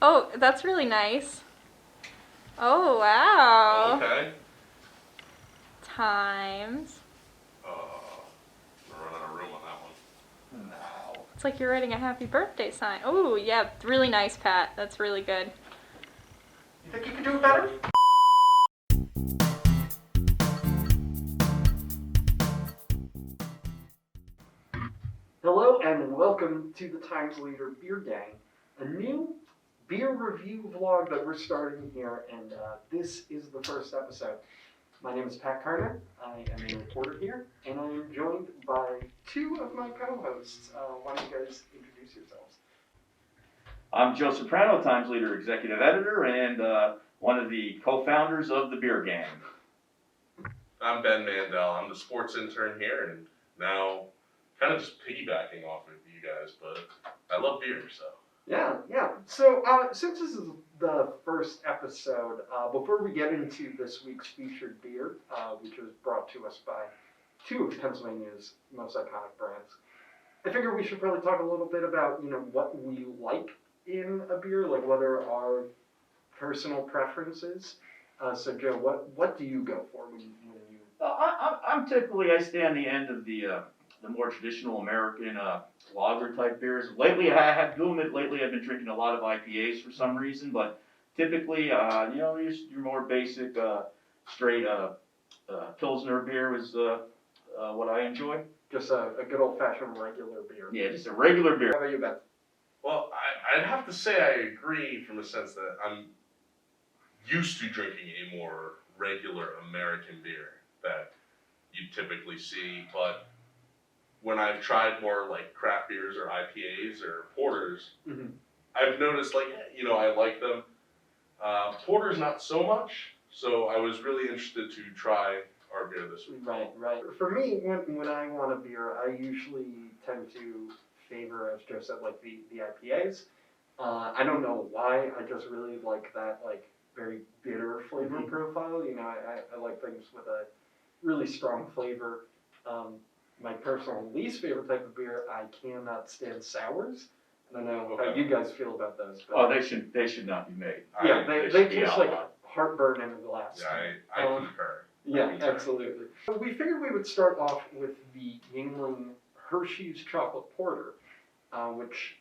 Oh, that's really nice. Oh, wow. Okay. Times. I'm running out of room on that one. No. It's like you're writing a happy birthday sign. Oh, yeah, really nice, Pat. That's really good. You think you can do it better? Hello and welcome to the Times Leader Beer Gang, a new beer review vlog that we're starting here, and this is the first episode. My name is Pat Carter. I am a reporter here, and I am joined by two of my co-hosts. Why don't you guys introduce yourselves? I'm Joe Soprano, Times Leader Executive Editor, and one of the co-founders of the Beer Gang. I'm Ben Mandel. I'm the sports intern here, and now kind of just piggybacking off of you guys, but I love beer, so. Yeah. So since this is the first episode, before we get into this week's featured beer, which was brought to us by two of Pennsylvania's most iconic brands, I figure we should probably talk a little bit about what we like in a beer, like what are our personal preferences. So Joe, what do you go for when you? I'm typically, I stay on the end of the more traditional American lager type beers. Lately, I have to admit, lately I've been drinking a lot of IPAs for some reason, but typically, your more basic, straight Pilsner beer is what I enjoy. Just a good old-fashioned regular beer. Yeah, just a regular beer. How about you, Ben? Well, I'd have to say I agree from a sense that I'm used to drinking a more regular American beer that you typically see, but when I've tried more like craft beers or IPAs or porters, I've noticed I like them. Porters not so much, so I was really interested to try our beer this week. Right. For me, when I want a beer, I usually tend to favor, as Joe said, like the IPAs. I don't know why. I just really like that very bitter flavor profile. I like things with a really strong flavor. My personal least favorite type of beer, I cannot stand sours. I don't know how you guys feel about those. But Oh, they should not be made. yeah, they taste like outlawed. heartburn in a glass. Yeah, I concur. Yeah, absolutely. So we figured we would start off with the Yuengling Hershey's Chocolate Porter, which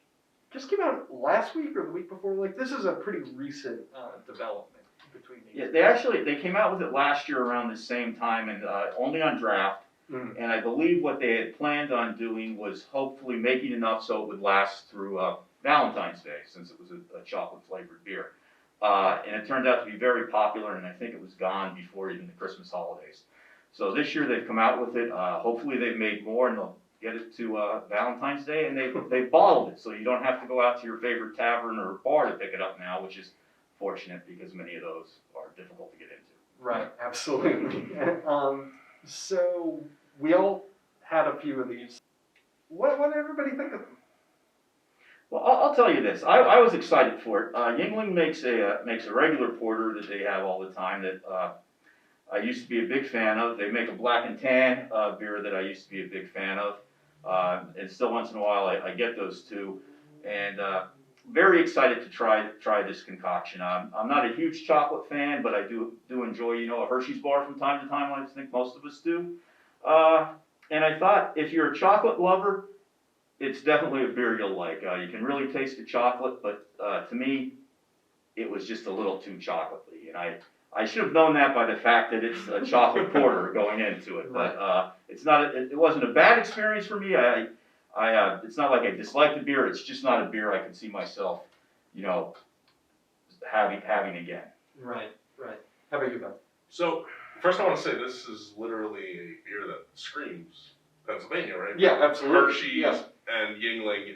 just came out last week or the week before. This is a pretty recent development between these. Yeah, they came out with it last year around the same time, and only on draft. And I believe what they had planned on doing was hopefully making enough so it would last through Valentine's Day, since it was a chocolate-flavored beer. And it turned out to be very popular, and I think it was gone before even the Christmas holidays. So this year they've come out with it. Hopefully they've made more, and they'll get it to Valentine's Day, and they've bottled it, so you don't have to go out to your favorite tavern or bar to pick it up now, which is fortunate because many of those are difficult to get into. Right, absolutely. So we all had a few of these. What did everybody think of them? Well, I'll tell you this. I was excited for it. Yuengling makes a regular porter that they have all the time that I used to be a big fan of. They make a black and tan beer that I used to be a big fan of. And still once in a while I get those too. And very excited to try this concoction. I'm not a huge chocolate fan, but I do enjoy a Hershey's bar from time to time. I think most of us do. And I thought if you're a chocolate lover, it's definitely a beer you'll like. You can really taste the chocolate, but to me, it was just a little too chocolatey. And I should have known that by the fact that it's a chocolate porter going into it. But it wasn't a bad experience for me. It's not like I dislike the beer. It's just not a beer I can see myself, having again. Right. How about you, Ben? So, first I want to say this is literally a beer that screams Pennsylvania, right? Yeah, absolutely. Hershey's Yeah. and Yuengling,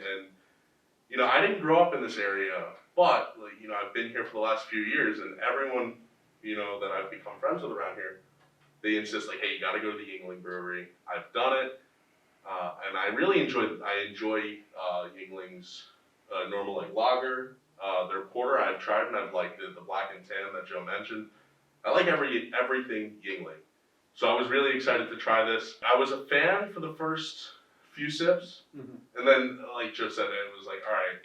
and I didn't grow up in this area, but I've been here for the last few years, and everyone that I've become friends with around here, they insist hey, you got to go to the Yuengling brewery. I've done it, and I really enjoy Yuengling's normal lager, their porter. I've tried, and I've liked the black and tan that Joe mentioned. I like everything Yuengling. So I was really excited to try this. I was a fan for the first few sips, and then, like Joe said, it was all right,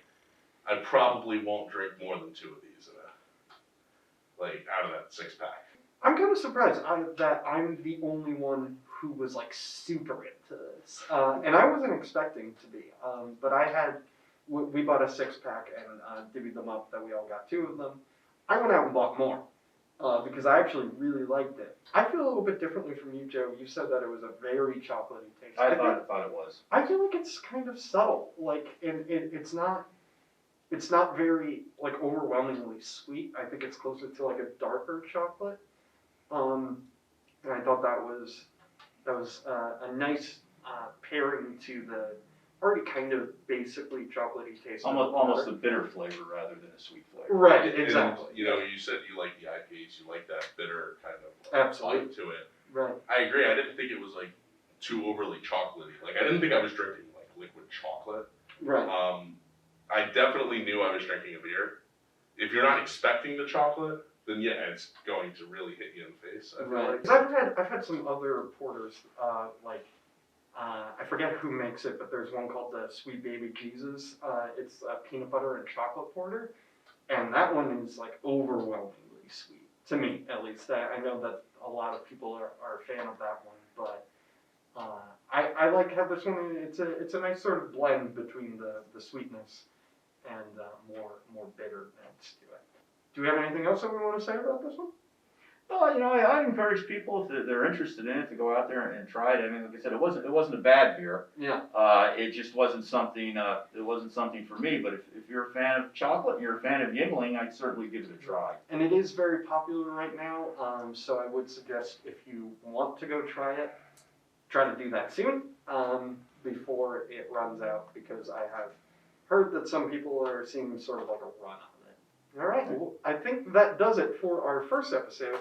I probably won't drink more than 2 of these out of that 6-pack. I'm kind of surprised that I'm the only one who was like super into this, and I wasn't expecting to be. But we bought a 6-pack and divvied them up. That we all got 2 of them. I went out and bought more because I actually really liked it. I feel a little bit differently from you, Joe. You said that it was a very chocolatey taste. I thought it was. I feel like it's kind of subtle, and it's not very like overwhelmingly sweet. I think it's closer to like a darker chocolate. And I thought that was a nice pairing to the already kind of basically chocolately taste. Almost a bitter flavor rather than a sweet flavor. Right, And, exactly. you know, you said you like the IPAs, you like that bitter kind of Absolutely. bite to it. Right. I agree. I didn't think it was like too overly chocolatey. Like I didn't think I was drinking like liquid chocolate. Right. I definitely knew I was drinking a beer. If you're not expecting the chocolate, then yeah, it's going to really hit you in the face. I feel Right. like. 'Cause I've had some other porters I forget who makes it, but there's one called the Sweet Baby Jesus. It's a peanut butter and chocolate porter, and that one is like overwhelmingly sweet to me, at least. I know that a lot of people are a fan of that one, but I like how this one. It's a nice sort of blend between the sweetness and more bitter notes to it. Do we have anything else that we want to say about this one? Well, you know, I encourage people if they're interested in it to go out there and try it. I mean, like I said, it wasn't a bad beer. Yeah. It just wasn't something. It wasn't something for me. But if you're a fan of chocolate and you're a fan of Yuengling, I'd certainly give it a try. And it is very popular right now, so I would suggest if you want to go try it, try to do that soon before it runs out, because I have heard that some people are seeing sort of like a run on it. All right, well, I think that does it for our first episode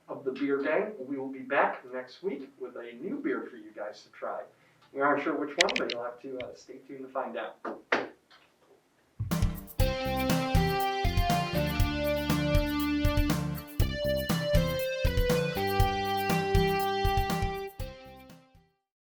of the Beer Gang. We will be back next week with a new beer for you guys to try. We aren't sure which one, but you'll have to stay tuned to find out.